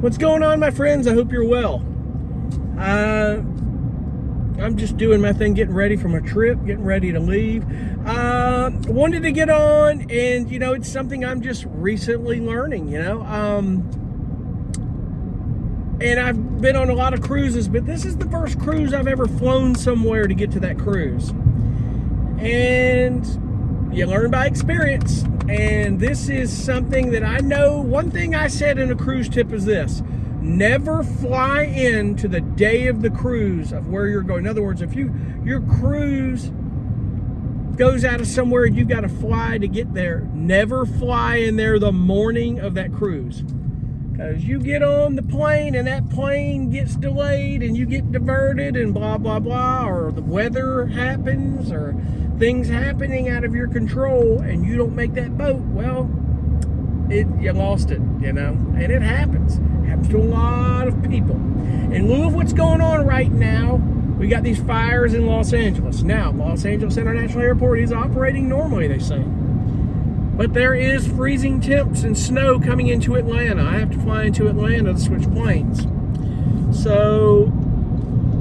What's going on, my friends? I hope you're well. I'm just doing my thing, getting ready for my trip, getting ready to leave. Wanted to get on, and it's something I'm just recently learning, and I've been on a lot of cruises, but this is the first cruise I've ever flown somewhere to get to that cruise. And you learn by experience. And this is something that I know. One thing I said in a cruise tip is this: never fly in to the day of the cruise of where you're going. In other words, if your cruise goes out of somewhere and you've got to fly to get there, never fly in there the morning of that cruise. Because you get on the plane and that plane gets delayed and you get diverted and blah, blah, blah, or the weather happens or things happening out of your control and you don't make that boat, well, you lost it, and it happens. It happens to a lot of people. In lieu of what's going on right now, we got these fires in Los Angeles. Now, Los Angeles International Airport is operating normally, they say. But there is freezing temps and snow coming into Atlanta. I have to fly into Atlanta to switch planes. So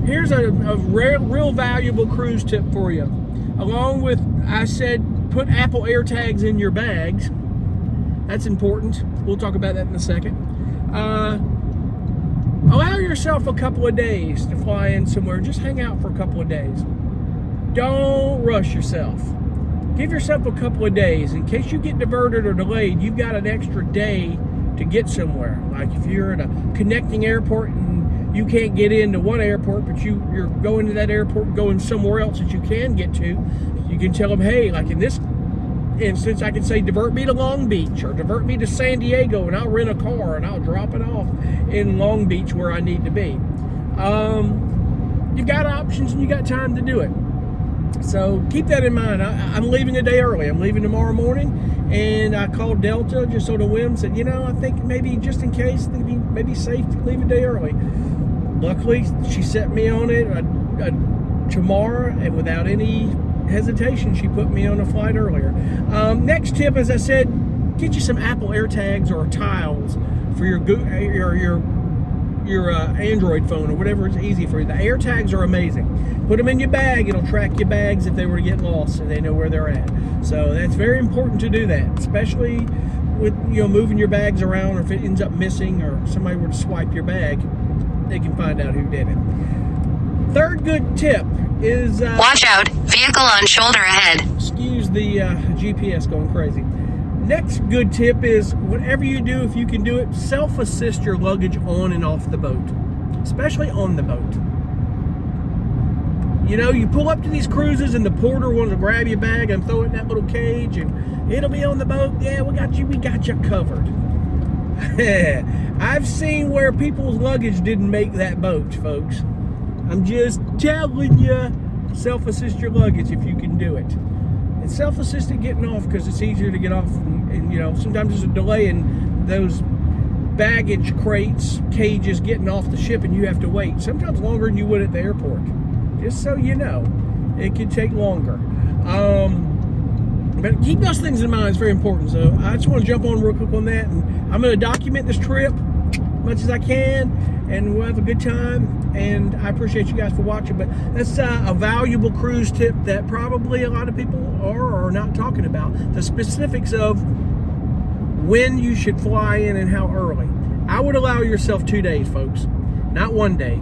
here's a real valuable cruise tip for you. Along with, I said, put Apple AirTags in your bags. That's important. We'll talk about that in a second. Allow yourself a couple of days to fly in somewhere. Just hang out for a couple of days. Don't rush yourself. Give yourself a couple of days. In case you get diverted or delayed, you've got an extra day to get somewhere. Like if you're at a connecting airport and you can't get into one airport, but you're going to that airport, going somewhere else that you can get to, you can tell them, hey, like in this instance, I can say, divert me to Long Beach or divert me to San Diego, and I'll rent a car and I'll drop it off in Long Beach where I need to be. You've got options and you got time to do it. So keep that in mind. I'm leaving a day early. I'm leaving tomorrow morning, and I called Delta just on a whim, said, I think maybe just in case, it'd be maybe safe to leave a day early. Luckily, she set me on it tomorrow, and without any hesitation, she put me on a flight earlier. Next tip, as I said, get you some Apple AirTags or tiles for your Android phone or whatever is easy for you. The AirTags are amazing. Put them in your bag. It'll track your bags if they were to get lost, so they know where they're at. So that's very important to do that, especially with moving your bags around, or if it ends up missing or somebody were to swipe your bag, they can find out who did it. Third good tip is watch out, vehicle on shoulder ahead. Excuse the GPS going crazy. Next good tip is, whatever you do, if you can do it, self-assist your luggage on and off the boat, especially on the boat. You pull up to these cruises and the porter wants to grab your bag and throw it in that little cage and it'll be on the boat. Yeah, we got you covered. I've seen where people's luggage didn't make that boat, folks. I'm just telling you, self-assist your luggage if you can do it. And self-assisted getting off, because it's easier to get off, and sometimes there's a delay in those baggage crates, cages getting off the ship, and you have to wait. Sometimes longer than you would at the airport. Just so you know, it could take longer. But keep those things in mind. It's very important. So I just want to jump on real quick on that, and I'm going to document this trip as much as I can, and we'll have a good time. And I appreciate you guys for watching. But that's a valuable cruise tip that probably a lot of people are or are not talking about. The specifics of when you should fly in and how early. I would allow yourself 2 days, folks. Not 1 day.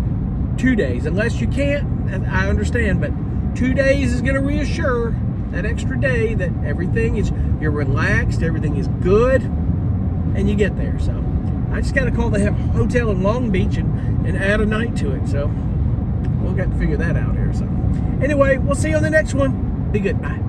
2 days. Unless you can't, I understand. But 2 days is going to reassure that extra day that you're relaxed, everything is good, and you get there. So I just got to call the hotel in Long Beach and add a night to it. So we'll get to figure that out here. So anyway, we'll see you on the next one. Be good. Bye.